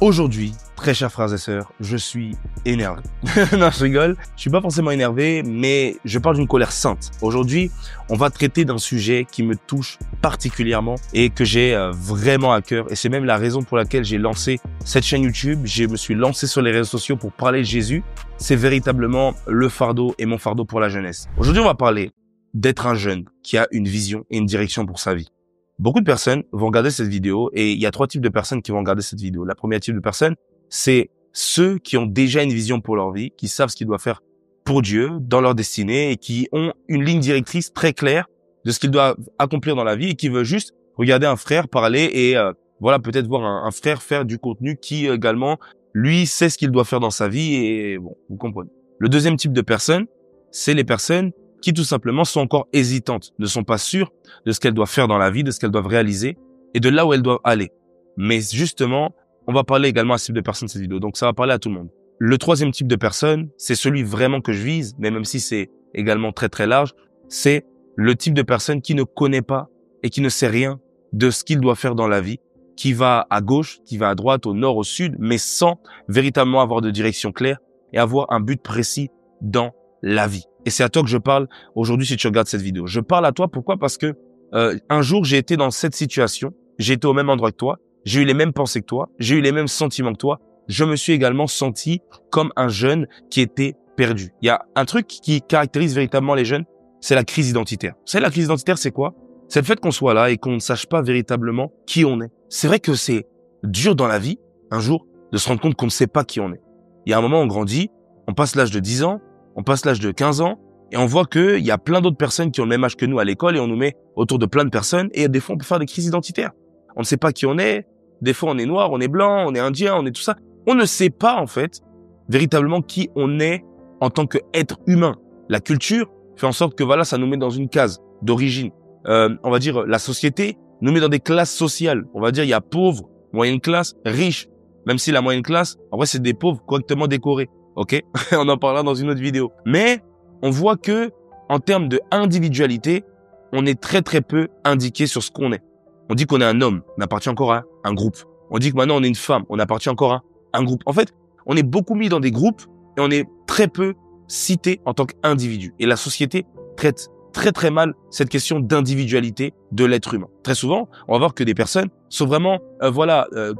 Aujourd'hui, très chers frères et sœurs, je suis énervé. Non, je rigole. Je suis pas forcément énervé, mais je parle d'une colère sainte. Aujourd'hui, on va traiter d'un sujet qui me touche particulièrement et que j'ai vraiment à cœur. Et c'est même la raison pour laquelle j'ai lancé cette chaîne YouTube. Je me suis lancé sur les réseaux sociaux pour parler de Jésus. C'est véritablement le fardeau et mon fardeau pour la jeunesse. Aujourd'hui, on va parler d'être un jeune qui a une vision et une direction pour sa vie. Beaucoup de personnes vont regarder cette vidéo et il y a trois types de personnes qui vont regarder cette vidéo. La première type de personnes, c'est ceux qui ont déjà une vision pour leur vie, qui savent ce qu'ils doivent faire pour Dieu, dans leur destinée et qui ont une ligne directrice très claire de ce qu'ils doivent accomplir dans la vie et qui veulent juste regarder un frère parler et voilà, peut-être voir un frère faire du contenu qui également, lui, sait ce qu'il doit faire dans sa vie et bon, vous comprenez. Le deuxième type de personnes, c'est les personnes qui tout simplement sont encore hésitantes, ne sont pas sûres de ce qu'elles doivent faire dans la vie, de ce qu'elles doivent réaliser et de là où elles doivent aller. Mais justement, on va parler également à ce type de personnes dans cette vidéo, donc ça va parler à tout le monde. Le troisième type de personne, c'est celui vraiment que je vise, mais même si c'est également très très large, c'est le type de personne qui ne connaît pas et qui ne sait rien de ce qu'il doit faire dans la vie, qui va à gauche, qui va à droite, au nord, au sud, mais sans véritablement avoir de direction claire et avoir un but précis dans la vie. Et c'est à toi que je parle aujourd'hui si tu regardes cette vidéo. Je parle à toi, pourquoi? Parce que un jour, j'ai été dans cette situation, j'ai été au même endroit que toi, j'ai eu les mêmes pensées que toi, j'ai eu les mêmes sentiments que toi. Je me suis également senti comme un jeune qui était perdu. Il y a un truc qui caractérise véritablement les jeunes, c'est la crise identitaire. Vous savez, la crise identitaire, c'est quoi? C'est le fait qu'on soit là et qu'on ne sache pas véritablement qui on est. C'est vrai que c'est dur dans la vie, un jour, de se rendre compte qu'on ne sait pas qui on est. Il y a un moment, on grandit, on passe l'âge de 10 ans, on passe l'âge de 15 ans et on voit qu'il y a plein d'autres personnes qui ont le même âge que nous à l'école et on nous met autour de plein de personnes et des fois on peut faire des crises identitaires. On ne sait pas qui on est, des fois on est noir, on est blanc, on est indien, on est tout ça. On ne sait pas en fait véritablement qui on est en tant qu'être humain. La culture fait en sorte que voilà, ça nous met dans une case d'origine. On va dire la société nous met dans des classes sociales. On va dire il y a pauvres, moyenne classe, riches. Même si la moyenne classe, en vrai c'est des pauvres correctement décorés. Ok, on en parlera dans une autre vidéo. Mais on voit que en termes de individualité, on est très très peu indiqué sur ce qu'on est. On dit qu'on est un homme, on appartient encore à un groupe. On dit que maintenant on est une femme, on appartient encore à un groupe. En fait, on est beaucoup mis dans des groupes et on est très peu cité en tant qu'individu. Et la société traite très très mal cette question d'individualité de l'être humain. Très souvent, on va voir que des personnes sont vraiment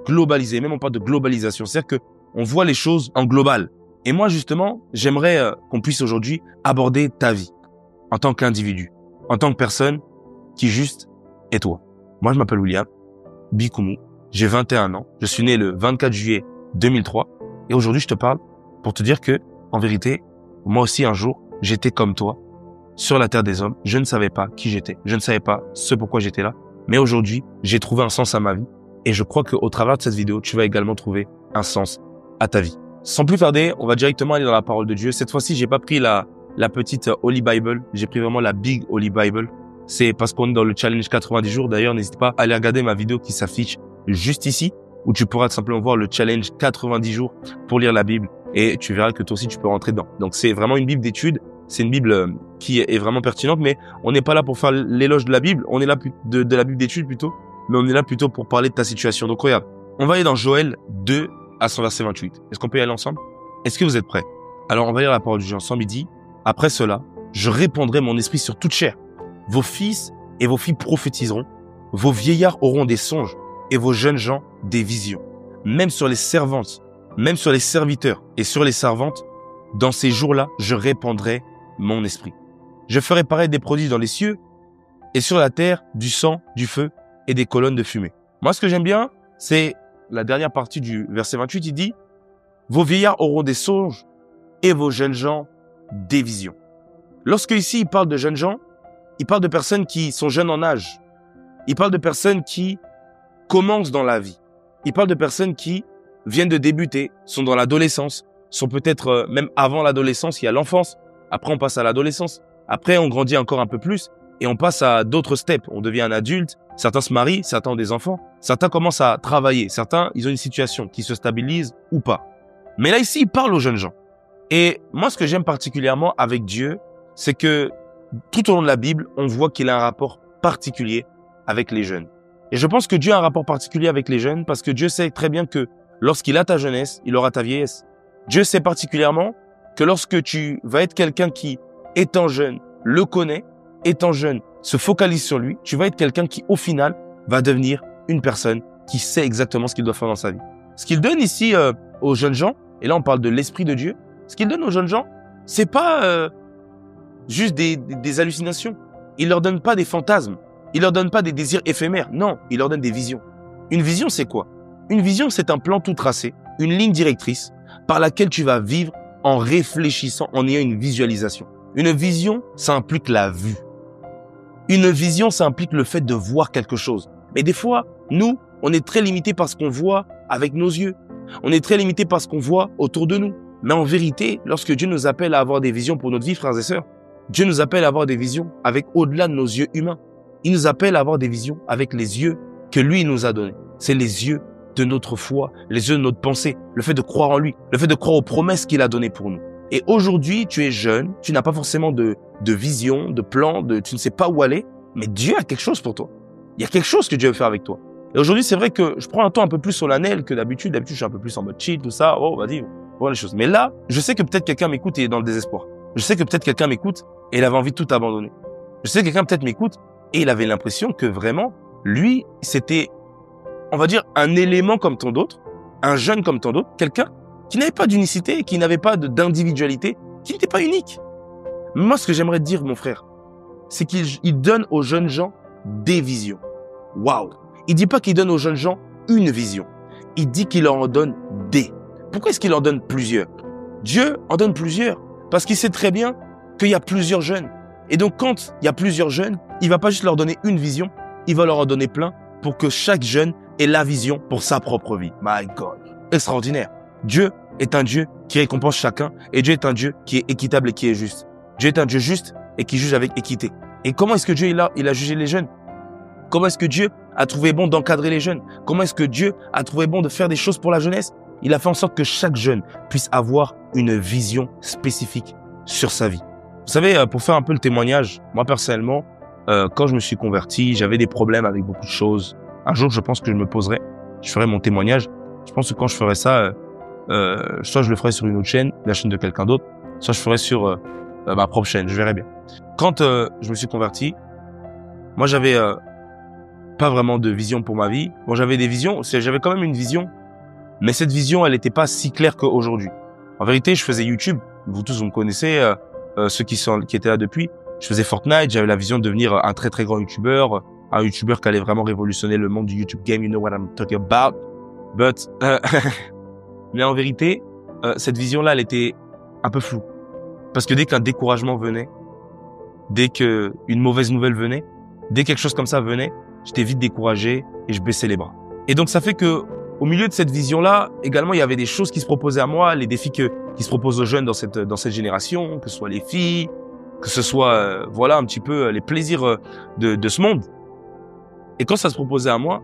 globalisées, même on parle de globalisation, c'est-à-dire que on voit les choses en global. Et moi, justement, j'aimerais qu'on puisse aujourd'hui aborder ta vie en tant qu'individu, en tant que personne qui juste est toi. Moi, je m'appelle William Bikoumou, j'ai 21 ans, je suis né le 24 juillet 2003 et aujourd'hui, je te parle pour te dire que, en vérité, moi aussi, un jour, j'étais comme toi sur la terre des hommes. Je ne savais pas qui j'étais, je ne savais pas ce pourquoi j'étais là, mais aujourd'hui, j'ai trouvé un sens à ma vie et je crois qu'au travers de cette vidéo, tu vas également trouver un sens à ta vie. Sans plus tarder, on va directement aller dans la parole de Dieu. Cette fois-ci, j'ai pas pris la petite Holy Bible. J'ai pris vraiment la Big Holy Bible. C'est parce qu'on est dans le challenge 90 jours. D'ailleurs, n'hésite pas à aller regarder ma vidéo qui s'affiche juste ici, où tu pourras tout simplement voir le challenge 90 jours pour lire la Bible. Et tu verras que toi aussi, tu peux rentrer dedans. Donc, c'est vraiment une Bible d'étude. C'est une Bible qui est vraiment pertinente, mais on n'est pas là pour faire l'éloge de la Bible. On est là de la Bible d'étude plutôt. Mais on est là plutôt pour parler de ta situation. Donc, regarde. On va aller dans Joël 2, à son verset 28. Est-ce qu'on peut y aller ensemble? Est-ce que vous êtes prêts? Alors, on va lire la parole du Dieu ensemble. Il dit, « Après cela, je répandrai mon esprit sur toute chair. Vos fils et vos filles prophétiseront. Vos vieillards auront des songes et vos jeunes gens des visions. Même sur les servantes, même sur les serviteurs et sur les servantes, dans ces jours-là, je répandrai mon esprit. Je ferai paraître des prodiges dans les cieux et sur la terre du sang, du feu et des colonnes de fumée. » Moi, ce que j'aime bien, c'est la dernière partie du verset 28, il dit « Vos vieillards auront des songes et vos jeunes gens des visions. » Lorsque ici, il parle de jeunes gens, il parle de personnes qui sont jeunes en âge. Il parle de personnes qui commencent dans la vie. Il parle de personnes qui viennent de débuter, sont dans l'adolescence, sont peut-être même avant l'adolescence, il y a l'enfance. Après, on passe à l'adolescence. Après, on grandit encore un peu plus et on passe à d'autres steps. On devient un adulte. Certains se marient, certains ont des enfants, certains commencent à travailler, certains, ils ont une situation qui se stabilise ou pas. Mais là, ici, il parle aux jeunes gens. Et moi, ce que j'aime particulièrement avec Dieu, c'est que tout au long de la Bible, on voit qu'il a un rapport particulier avec les jeunes. Et je pense que Dieu a un rapport particulier avec les jeunes parce que Dieu sait très bien que lorsqu'il a ta jeunesse, il aura ta vieillesse. Dieu sait particulièrement que lorsque tu vas être quelqu'un qui, étant jeune, le connaît, étant jeune, se focalise sur lui, tu vas être quelqu'un qui, au final, va devenir une personne qui sait exactement ce qu'il doit faire dans sa vie. Ce qu'il donne ici aux jeunes gens, et là on parle de l'Esprit de Dieu, ce qu'il donne aux jeunes gens, c'est pas juste des hallucinations. Il leur donne pas des fantasmes. Il leur donne pas des désirs éphémères. Non, il leur donne des visions. Une vision, c'est quoi? Une vision, c'est un plan tout tracé, une ligne directrice par laquelle tu vas vivre en réfléchissant, en ayant une visualisation. Une vision, ça implique la vue. Une vision, ça implique le fait de voir quelque chose. Mais des fois, nous, on est très limité par ce qu'on voit avec nos yeux. On est très limité par ce qu'on voit autour de nous. Mais en vérité, lorsque Dieu nous appelle à avoir des visions pour notre vie, frères et sœurs, Dieu nous appelle à avoir des visions avec au-delà de nos yeux humains. Il nous appelle à avoir des visions avec les yeux que lui nous a donnés. C'est les yeux de notre foi, les yeux de notre pensée, le fait de croire en lui, le fait de croire aux promesses qu'il a données pour nous. Et aujourd'hui, tu es jeune, tu n'as pas forcément de vision, de plan, tu ne sais pas où aller, mais Dieu a quelque chose pour toi. Il y a quelque chose que Dieu veut faire avec toi. Et aujourd'hui, c'est vrai que je prends un temps un peu plus solennel que d'habitude. D'habitude, je suis un peu plus en mode chill, tout ça. Oh, vas-y, voilà les choses. Mais là, je sais que peut-être quelqu'un m'écoute et est dans le désespoir. Je sais que peut-être quelqu'un m'écoute et il avait envie de tout abandonner. Je sais que quelqu'un peut-être m'écoute et il avait l'impression que vraiment, lui, c'était, on va dire, un élément comme tant d'autres, un jeune comme tant d'autres, quelqu'un qui n'avait pas d'unicité, qui n'avait pas d'individualité, qui n'était pas unique. Moi, ce que j'aimerais te dire, mon frère, c'est qu'il donne aux jeunes gens des visions. Waouh! Il dit pas qu'il donne aux jeunes gens une vision. Il dit qu'il leur en donne des. Pourquoi est-ce qu'il en donne plusieurs? Dieu en donne plusieurs parce qu'il sait très bien qu'il y a plusieurs jeunes. Et donc, quand il y a plusieurs jeunes, il va pas juste leur donner une vision, il va leur en donner plein pour que chaque jeune ait la vision pour sa propre vie. My God! Extraordinaire. Dieu est un Dieu qui récompense chacun et Dieu est un Dieu qui est équitable et qui est juste. Dieu est un Dieu juste et qui juge avec équité. Et comment est-ce que Dieu il a jugé les jeunes? Comment est-ce que Dieu a trouvé bon d'encadrer les jeunes? Comment est-ce que Dieu a trouvé bon de faire des choses pour la jeunesse? Il a fait en sorte que chaque jeune puisse avoir une vision spécifique sur sa vie. Vous savez, pour faire un peu le témoignage, moi personnellement, quand je me suis converti, j'avais des problèmes avec beaucoup de choses. Un jour, je pense que je ferai mon témoignage. Je pense que quand je ferai ça, soit je le ferai sur une autre chaîne, la chaîne de quelqu'un d'autre, soit je ferai sur ma propre chaîne, je verrai bien. Quand je me suis converti, moi j'avais pas vraiment de vision pour ma vie. Bon, j'avais des visions, j'avais quand même une vision, mais cette vision, elle n'était pas si claire qu'aujourd'hui. En vérité, je faisais YouTube. Vous tous, vous me connaissez, ceux qui étaient là depuis. Je faisais Fortnite, j'avais la vision de devenir un très très grand YouTuber, un YouTuber qui allait vraiment révolutionner le monde du YouTube game. You know what I'm talking about. But, mais en vérité, cette vision-là, elle était un peu floue. Parce que dès qu'un découragement venait, dès qu'une mauvaise nouvelle venait, dès quelque chose comme ça venait, j'étais vite découragé et je baissais les bras. Et donc, ça fait que, au milieu de cette vision-là, également, il y avait des choses qui se proposaient à moi, les défis qui se proposent aux jeunes dans cette génération, que ce soit les filles, que ce soit, voilà, un petit peu les plaisirs de ce monde. Et quand ça se proposait à moi,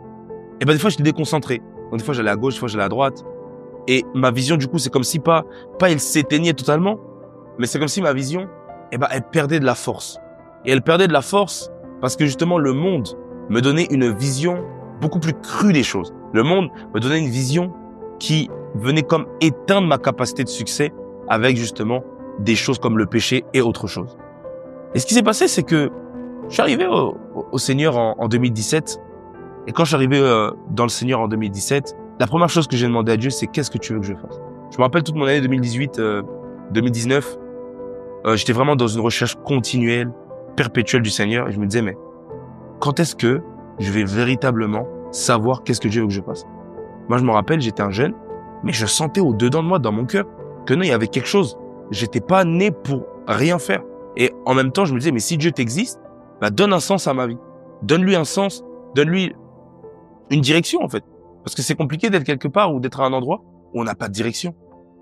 eh ben, des fois, j'étais déconcentré. Donc, des fois, j'allais à gauche, des fois, j'allais à droite. Et ma vision, du coup, c'est comme si pas elle s'éteignait totalement, mais c'est comme si ma vision, eh ben, elle perdait de la force. Et elle perdait de la force parce que justement, le monde me donnait une vision beaucoup plus crue des choses. Le monde me donnait une vision qui venait comme éteindre ma capacité de succès avec justement des choses comme le péché et autre chose. Et ce qui s'est passé, c'est que je suis arrivé au Seigneur en 2017. Et quand je suis arrivé dans le Seigneur en 2017, la première chose que j'ai demandé à Dieu, c'est qu'est-ce que tu veux que je fasse? Je me rappelle toute mon année 2018, 2019. J'étais vraiment dans une recherche continuelle, perpétuelle du Seigneur. Et je me disais, mais quand est-ce que je vais véritablement savoir qu'est-ce que Dieu veut que je fasse? Moi, je me rappelle, j'étais un jeune, mais je sentais au-dedans de moi, dans mon cœur, que non, il y avait quelque chose. J'étais pas né pour rien faire. Et en même temps, je me disais, mais si Dieu t'existe, bah, donne un sens à ma vie. Donne-lui un sens, donne-lui une direction, en fait. Parce que c'est compliqué d'être quelque part ou d'être à un endroit où on n'a pas de direction.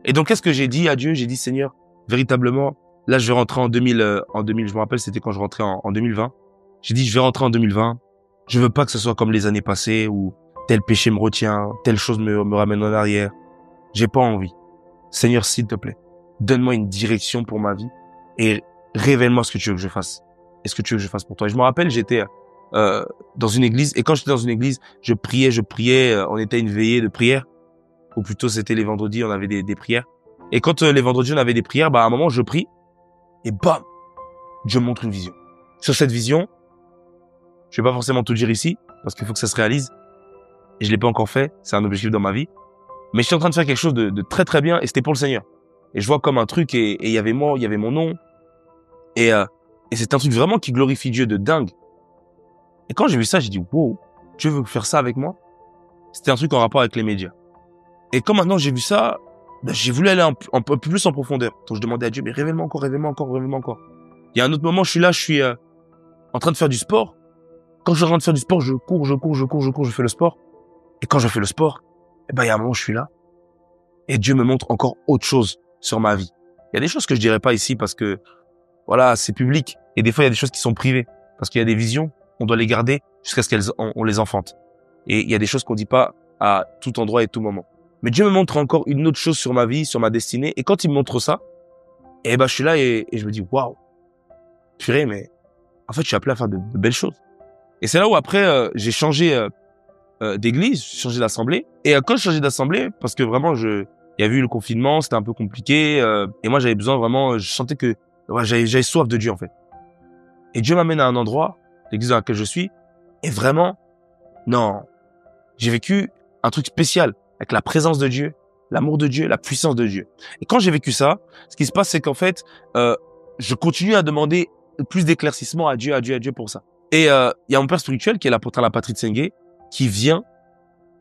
Et donc, qu'est-ce que j'ai dit à Dieu? J'ai dit, Seigneur, véritablement, là, je vais rentrer en 2000, je me rappelle, c'était quand je rentrais en 2020. J'ai dit, je vais rentrer en 2020. Je veux pas que ce soit comme les années passées où tel péché me retient, telle chose me ramène en arrière. J'ai pas envie. Seigneur, s'il te plaît, donne-moi une direction pour ma vie et révèle-moi ce que tu veux que je fasse. Et ce que tu veux que je fasse pour toi. Et je me rappelle, j'étais dans une église et quand j'étais dans une église, je priais. On était à une veillée de prière ou plutôt c'était les vendredis, on avait des prières. Et quand les vendredis, on avait des prières, à un moment, je prie, et bam, Dieu me montre une vision. Sur cette vision, je vais pas forcément tout dire ici, parce qu'il faut que ça se réalise. Et je l'ai pas encore fait, c'est un objectif dans ma vie. Mais j'étais en train de faire quelque chose de très très bien, et c'était pour le Seigneur. Et je vois comme un truc, et il y avait moi, il y avait mon nom. Et c'est un truc vraiment qui glorifie Dieu de dingue. Et quand j'ai vu ça, j'ai dit, wow, Dieu veut faire ça avec moi? C'était un truc en rapport avec les médias. Et quand maintenant j'ai vu ça, j'ai voulu aller un peu plus en profondeur. Donc je demandais à Dieu, mais révèle-moi encore, révèle-moi encore, révèle-moi encore. Il y a un autre moment, je suis en train de faire du sport. Quand je suis en train de faire du sport, je cours, je fais le sport. Et quand je fais le sport, il y a un moment, je suis là. Et Dieu me montre encore autre chose sur ma vie. Il y a des choses que je dirais pas ici parce que, voilà, c'est public. Et des fois, il y a des choses qui sont privées. Parce qu'il y a des visions, on doit les garder jusqu'à ce qu'on les enfante. Et il y a des choses qu'on dit pas à tout endroit et tout moment. Mais Dieu me montre encore une autre chose sur ma vie, sur ma destinée. Et quand il me montre ça, je suis là et je me dis, waouh, purée, mais en fait, je suis appelé à faire de belles choses. Et c'est là où après, j'ai changé d'église, j'ai changé d'assemblée. Et quand j'ai changé d'assemblée, parce que vraiment, il y a eu le confinement, c'était un peu compliqué. Et moi, j'avais besoin vraiment, je sentais que j'avais soif de Dieu en fait. Et Dieu m'amène à un endroit, l'église dans laquelle je suis, et vraiment, non, j'ai vécu un truc spécial avec la présence de Dieu, l'amour de Dieu, la puissance de Dieu. Et quand j'ai vécu ça, ce qui se passe, c'est qu'en fait, je continue à demander plus d'éclaircissement à Dieu pour ça. Et il y a mon père spirituel qui est l'apôtre Alain Patrick Tsengue, qui vient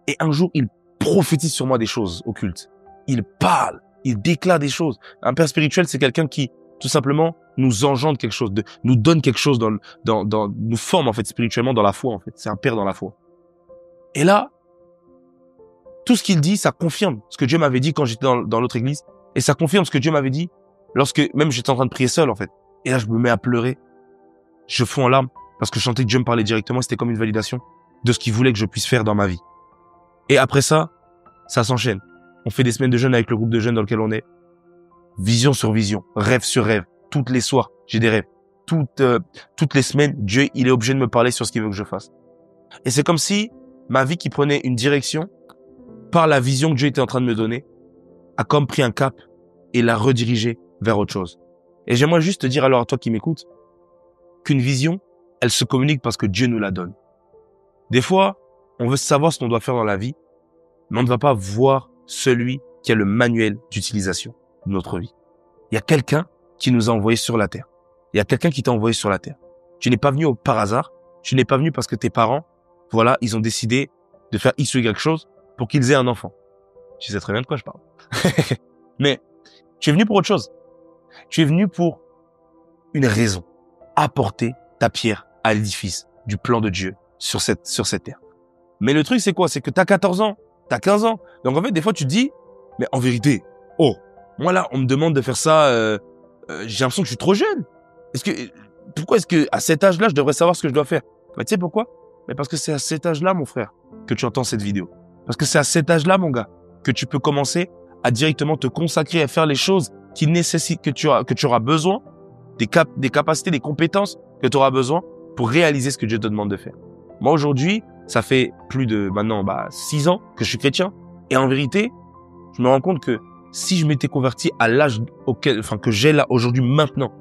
et un jour il prophétise sur moi des choses occultes. Il parle, il déclare des choses. Un père spirituel, c'est quelqu'un qui tout simplement nous engendre quelque chose, nous donne quelque chose nous forme en fait spirituellement dans la foi en fait. C'est un père dans la foi. Et là, tout ce qu'il dit, ça confirme ce que Dieu m'avait dit quand j'étais dans l'autre église, et ça confirme ce que Dieu m'avait dit lorsque même j'étais en train de prier seul en fait. Et là, je me mets à pleurer, je fonds en larmes parce que je sentais que Dieu me parlait directement. C'était comme une validation de ce qu'il voulait que je puisse faire dans ma vie. Et après ça s'enchaîne. On fait des semaines de jeûne avec le groupe de jeunes dans lequel on est. Vision sur vision, rêve sur rêve. Toutes les soirs, j'ai des rêves. Toutes les semaines, Dieu, il est obligé de me parler sur ce qu'il veut que je fasse. Et c'est comme si ma vie qui prenait une direction par la vision que Dieu était en train de me donner a comme pris un cap et l'a redirigé vers autre chose. Et j'aimerais juste te dire alors à toi qui m'écoutes qu'une vision, elle se communique parce que Dieu nous la donne. Des fois, on veut savoir ce qu'on doit faire dans la vie, mais on ne va pas voir celui qui a le manuel d'utilisation de notre vie. Il y a quelqu'un qui nous a envoyés sur la terre. Il y a quelqu'un qui t'a envoyé sur la terre. Tu n'es pas venu par hasard. Tu n'es pas venu parce que tes parents, voilà, ils ont décidé de faire X ou quelque chose pour qu'ils aient un enfant. Tu sais très bien de quoi je parle. Mais tu es venu pour autre chose. Tu es venu pour une raison. Apporter ta pierre à l'édifice du plan de Dieu sur cette terre. Mais le truc, c'est quoi? C'est que t'as 14 ans, t'as 15 ans. Donc en fait, des fois, tu te dis, mais en vérité, moi là, on me demande de faire ça, j'ai l'impression que je suis trop jeune. Pourquoi est-ce que à cet âge-là, je devrais savoir ce que je dois faire? Tu sais pourquoi? Mais parce que c'est à cet âge-là, mon frère, que tu entends cette vidéo. Parce que c'est à cet âge-là, mon gars, que tu peux commencer à directement te consacrer à faire les choses qui nécessitent que tu auras besoin, des capacités, des compétences que tu auras besoin pour réaliser ce que Dieu te demande de faire. Moi, aujourd'hui, ça fait plus de, maintenant, 6 ans que je suis chrétien. Et en vérité, je me rends compte que si je m'étais converti à l'âge que j'ai là aujourd'hui, maintenant,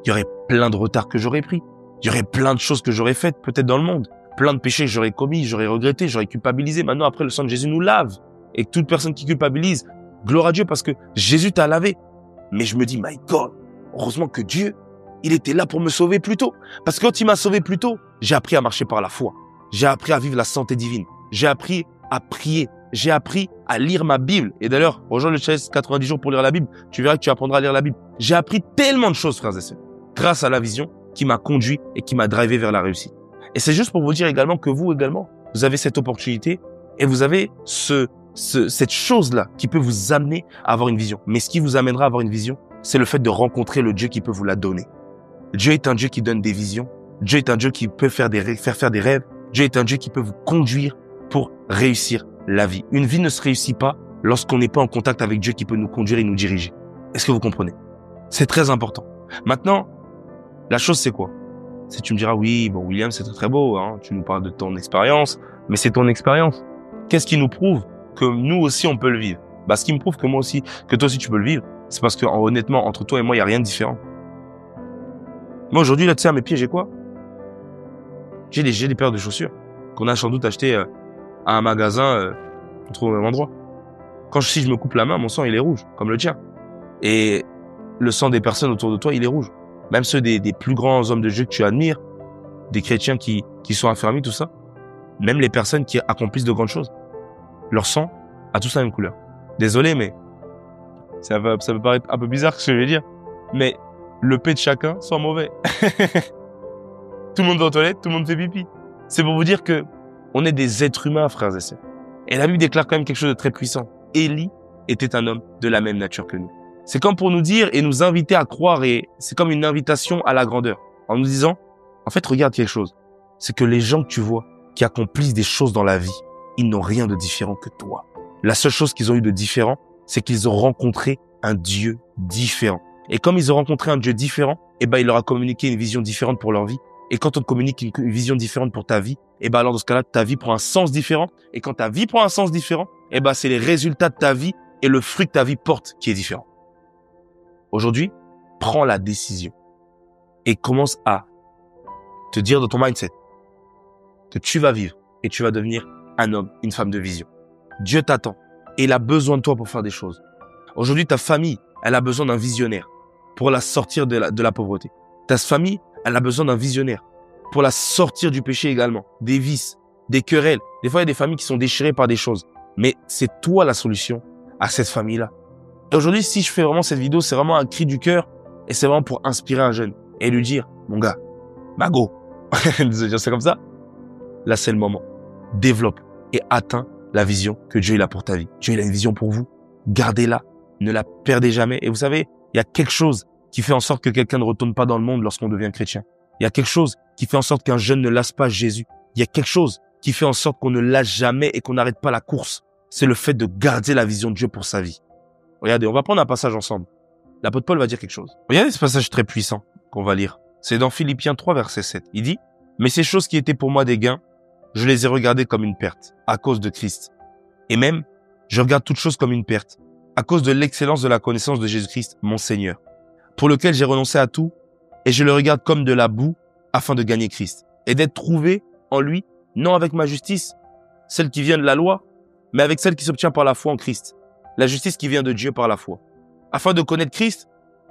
il y aurait plein de retards que j'aurais pris. Il y aurait plein de choses que j'aurais faites, peut-être dans le monde. Plein de péchés que j'aurais commis, j'aurais regretté, j'aurais culpabilisé. Maintenant, après, le sang de Jésus nous lave. Et toute personne qui culpabilise, gloire à Dieu parce que Jésus t'a lavé. Mais je me dis, my God, heureusement que Dieu, il était là pour me sauver plus tôt. Parce que quand il m'a sauvé plus tôt, j'ai appris à marcher par la foi. J'ai appris à vivre la santé divine. J'ai appris à prier. J'ai appris à lire ma Bible. Et d'ailleurs, rejoins le challenge 90 jours pour lire la Bible. Tu verras que tu apprendras à lire la Bible. J'ai appris tellement de choses, frères et sœurs, grâce à la vision qui m'a conduit et qui m'a drivé vers la réussite. Et c'est juste pour vous dire également que vous également, vous avez cette opportunité et vous avez cette chose-là qui peut vous amener à avoir une vision. Mais ce qui vous amènera à avoir une vision, c'est le fait de rencontrer le Dieu qui peut vous la donner. Dieu est un Dieu qui donne des visions. Dieu est un Dieu qui peut faire des rêves. Dieu est un Dieu qui peut vous conduire pour réussir la vie. Une vie ne se réussit pas lorsqu'on n'est pas en contact avec Dieu qui peut nous conduire et nous diriger. Est-ce que vous comprenez? C'est très important. Maintenant, la chose c'est quoi? Si tu me diras, oui, bon, William, c'est très, très beau, hein, tu nous parles de ton expérience, mais c'est ton expérience. Qu'est-ce qui nous prouve que nous aussi, on peut le vivre. Bah, ce qui me prouve que moi aussi, que toi aussi, tu peux le vivre, c'est parce que, honnêtement, entre toi et moi, il n'y a rien de différent. Moi, aujourd'hui, là, tu sais, à mes pieds, j'ai quoi? J'ai des paires de chaussures qu'on a sans doute achetées à un magasin, on trouve au même endroit. Si je me coupe la main, mon sang, il est rouge, comme le tien. Et le sang des personnes autour de toi, il est rouge. Même ceux des plus grands hommes de Dieu que tu admires, des chrétiens qui sont affermis, tout ça. Même les personnes qui accomplissent de grandes choses. Leur sang a tous la même couleur. Désolé, mais ça peut paraître un peu bizarre ce que je vais dire. Mais le pet de chacun sent mauvais. Tout le monde va aux toilettes, tout le monde fait pipi. C'est pour vous dire que on est des êtres humains, frères et sœurs. Et la Bible déclare quand même quelque chose de très puissant. Élie était un homme de la même nature que nous. C'est comme pour nous dire et nous inviter à croire, et c'est comme une invitation à la grandeur. En nous disant, en fait, regarde quelque chose. C'est que les gens que tu vois, qui accomplissent des choses dans la vie, ils n'ont rien de différent que toi. La seule chose qu'ils ont eu de différent, c'est qu'ils ont rencontré un Dieu différent. Et comme ils ont rencontré un Dieu différent, il leur a communiqué une vision différente pour leur vie. Et quand on te communique une vision différente pour ta vie, alors dans ce cas-là, ta vie prend un sens différent. Et quand ta vie prend un sens différent, c'est les résultats de ta vie et le fruit que ta vie porte qui est différent. Aujourd'hui, prends la décision et commence à te dire dans ton mindset que tu vas vivre et tu vas devenir un homme, une femme de vision. Dieu t'attend et il a besoin de toi pour faire des choses. Aujourd'hui, ta famille, elle a besoin d'un visionnaire pour la sortir de la pauvreté. Ta famille, elle a besoin d'un visionnaire pour la sortir du péché également, des vices, des querelles. Des fois, il y a des familles qui sont déchirées par des choses. Mais c'est toi la solution à cette famille-là. Et aujourd'hui, si je fais vraiment cette vidéo, c'est vraiment un cri du cœur et c'est vraiment pour inspirer un jeune et lui dire, mon gars, go. C'est comme ça. Là, c'est le moment. Développe et atteins la vision que Dieu il a pour ta vie. Dieu il a une vision pour vous. Gardez-la. Ne la perdez jamais. Et vous savez, il y a quelque chose qui fait en sorte que quelqu'un ne retourne pas dans le monde lorsqu'on devient chrétien. Il y a quelque chose qui fait en sorte qu'un jeune ne lasse pas Jésus. Il y a quelque chose qui fait en sorte qu'on ne lâche jamais et qu'on n'arrête pas la course. C'est le fait de garder la vision de Dieu pour sa vie. Regardez, on va prendre un passage ensemble. L'apôtre Paul va dire quelque chose. Regardez ce passage très puissant qu'on va lire. C'est dans Philippiens 3, verset 7. Il dit, « Mais ces choses qui étaient pour moi des gains, je les ai regardées comme une perte, à cause de Christ. Et même, je regarde toutes choses comme une perte, à cause de l'excellence de la connaissance de Jésus-Christ, mon Seigneur, pour lequel j'ai renoncé à tout, et je le regarde comme de la boue, afin de gagner Christ, et d'être trouvé en lui, non avec ma justice, celle qui vient de la loi, mais avec celle qui s'obtient par la foi en Christ, la justice qui vient de Dieu par la foi, afin de connaître Christ,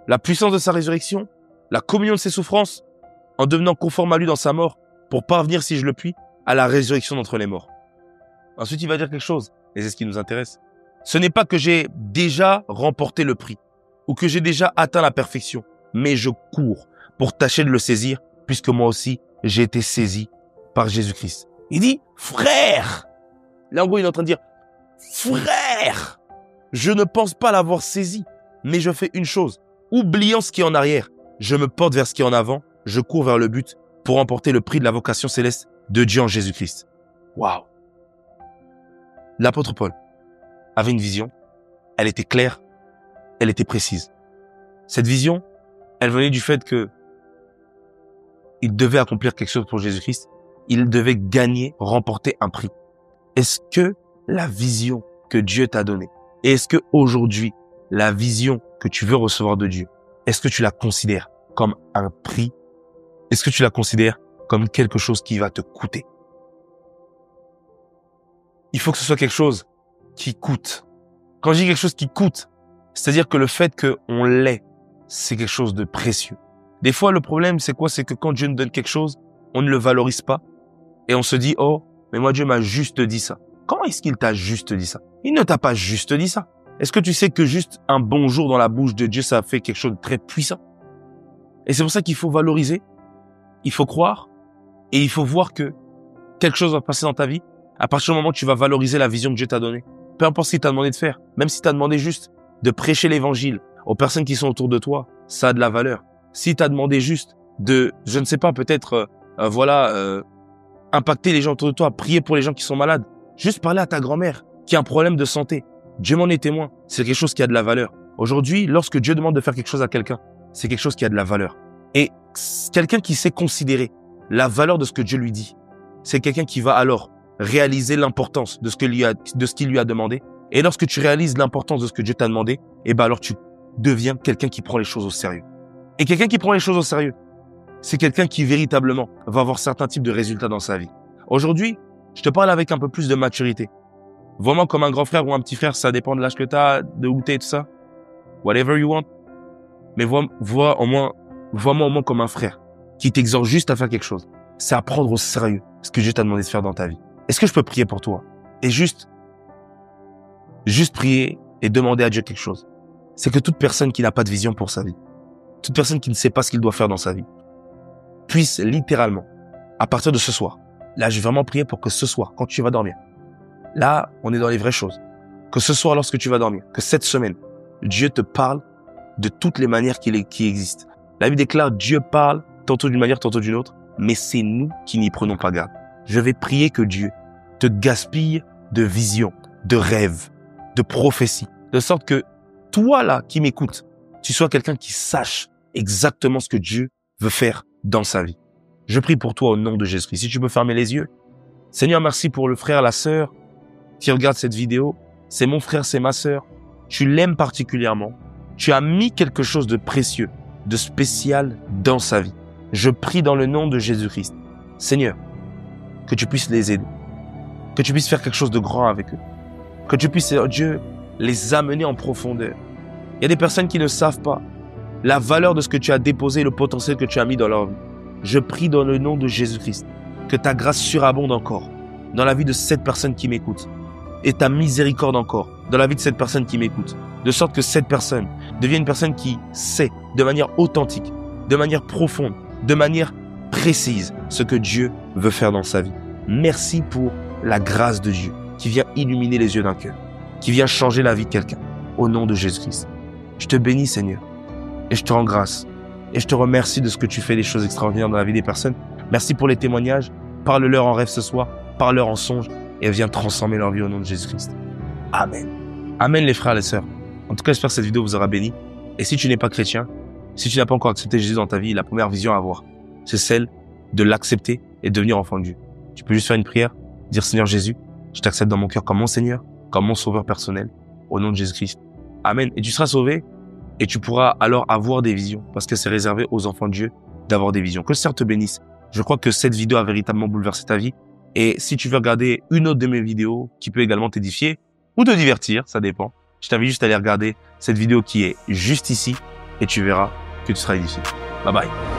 la puissance de sa résurrection, la communion de ses souffrances, en devenant conforme à lui dans sa mort, pour parvenir, si je le puis, à la résurrection d'entre les morts. » Ensuite, il va dire quelque chose, et c'est ce qui nous intéresse. Ce n'est pas que j'ai déjà remporté le prix, ou que j'ai déjà atteint la perfection, mais je cours pour tâcher de le saisir, puisque moi aussi, j'ai été saisi par Jésus-Christ. Il dit, frère! Là, en gros, il est en train de dire, frère! Je ne pense pas l'avoir saisi, mais je fais une chose. Oubliant ce qui est en arrière, je me porte vers ce qui est en avant, je cours vers le but pour remporter le prix de la vocation céleste de Dieu en Jésus-Christ. Waouh! L'apôtre Paul avait une vision, elle était claire, elle était précise. Cette vision, elle venait du fait que il devait accomplir quelque chose pour Jésus-Christ, il devait gagner, remporter un prix. Est-ce que la vision que Dieu t'a donnée, et est-ce que aujourd'hui, la vision que tu veux recevoir de Dieu, est-ce que tu la considères comme un prix? Est-ce que tu la considères comme quelque chose qui va te coûter? Il faut que ce soit quelque chose qui coûte. Quand je dis quelque chose qui coûte, c'est-à-dire que le fait qu'on l'ait, c'est quelque chose de précieux. Des fois, le problème, c'est quoi? C'est que quand Dieu nous donne quelque chose, on ne le valorise pas et on se dit, oh, mais moi, Dieu m'a juste dit ça. Comment est-ce qu'il t'a juste dit ça? Il ne t'a pas juste dit ça. Est-ce que tu sais que juste un bonjour dans la bouche de Dieu, ça fait quelque chose de très puissant? Et c'est pour ça qu'il faut valoriser, il faut croire et il faut voir que quelque chose va passer dans ta vie à partir du moment où tu vas valoriser la vision que Dieu t'a donnée. Peu importe ce qu'il t'a demandé de faire, même si t'a demandé juste de prêcher l'évangile aux personnes qui sont autour de toi, ça a de la valeur. Si t'a demandé juste de, je ne sais pas, peut-être, impacter les gens autour de toi, prier pour les gens qui sont malades, juste parler à ta grand-mère qui a un problème de santé. Dieu m'en est témoin. C'est quelque chose qui a de la valeur. Aujourd'hui, lorsque Dieu demande de faire quelque chose à quelqu'un, c'est quelque chose qui a de la valeur. Et quelqu'un qui sait considérer la valeur de ce que Dieu lui dit, c'est quelqu'un qui va alors réaliser l'importance de ce qu'il lui a demandé. Et lorsque tu réalises l'importance de ce que Dieu t'a demandé, alors tu deviens quelqu'un qui prend les choses au sérieux. Et quelqu'un qui prend les choses au sérieux, c'est quelqu'un qui véritablement va avoir certains types de résultats dans sa vie. Aujourd'hui, je te parle avec un peu plus de maturité. Vois-moi comme un grand frère ou un petit frère, ça dépend de l'âge que tu as, de où tu es et tout ça. Whatever you want. Mais vois-moi au moins comme un frère qui t'exhorte juste à faire quelque chose. C'est à prendre au sérieux ce que Dieu t'a demandé de faire dans ta vie. Est-ce que je peux prier pour toi? Et juste prier et demander à Dieu quelque chose. C'est que toute personne qui n'a pas de vision pour sa vie, toute personne qui ne sait pas ce qu'il doit faire dans sa vie, puisse littéralement, à partir de ce soir, là, je vais vraiment prier pour que ce soir, quand tu vas dormir, là, on est dans les vraies choses, que ce soir, lorsque tu vas dormir, que cette semaine, Dieu te parle de toutes les manières qui existent. La Bible déclare, Dieu parle tantôt d'une manière, tantôt d'une autre, mais c'est nous qui n'y prenons pas garde. Je vais prier que Dieu te gaspille de visions, de rêves, de prophéties, de sorte que toi là qui m'écoutes, tu sois quelqu'un qui sache exactement ce que Dieu veut faire dans sa vie. Je prie pour toi au nom de Jésus-Christ. Si tu peux fermer les yeux. Seigneur, merci pour le frère, la sœur qui regarde cette vidéo. C'est mon frère, c'est ma sœur. Tu l'aimes particulièrement. Tu as mis quelque chose de précieux, de spécial dans sa vie. Je prie dans le nom de Jésus-Christ. Seigneur, que tu puisses les aider. Que tu puisses faire quelque chose de grand avec eux. Que tu puisses, Dieu, les amener en profondeur. Il y a des personnes qui ne savent pas la valeur de ce que tu as déposé, le potentiel que tu as mis dans leur vie. Je prie dans le nom de Jésus-Christ que ta grâce surabonde encore dans la vie de cette personne qui m'écoute et ta miséricorde encore dans la vie de cette personne qui m'écoute, de sorte que cette personne devienne une personne qui sait de manière authentique, de manière profonde, de manière précise ce que Dieu veut faire dans sa vie. Merci pour la grâce de Dieu qui vient illuminer les yeux d'un cœur, qui vient changer la vie de quelqu'un au nom de Jésus-Christ. Je te bénis, Seigneur, et je te rends grâce. Et je te remercie de ce que tu fais des choses extraordinaires dans la vie des personnes. Merci pour les témoignages. Parle-leur en rêve ce soir. Parle-leur en songe. Et viens transformer leur vie au nom de Jésus-Christ. Amen. Amen les frères et les sœurs. En tout cas, j'espère que cette vidéo vous aura béni. Et si tu n'es pas chrétien, si tu n'as pas encore accepté Jésus dans ta vie, la première vision à avoir, c'est celle de l'accepter et de devenir enfant de Dieu. Tu peux juste faire une prière, dire Seigneur Jésus, je t'accepte dans mon cœur comme mon Seigneur, comme mon sauveur personnel, au nom de Jésus-Christ. Amen. Et tu seras sauvé. Et tu pourras alors avoir des visions, parce que c'est réservé aux enfants de Dieu d'avoir des visions. Que le Seigneur te bénisse. Je crois que cette vidéo a véritablement bouleversé ta vie. Et si tu veux regarder une autre de mes vidéos qui peut également t'édifier ou te divertir, ça dépend, je t'invite juste à aller regarder cette vidéo qui est juste ici et tu verras que tu seras édifié. Bye bye.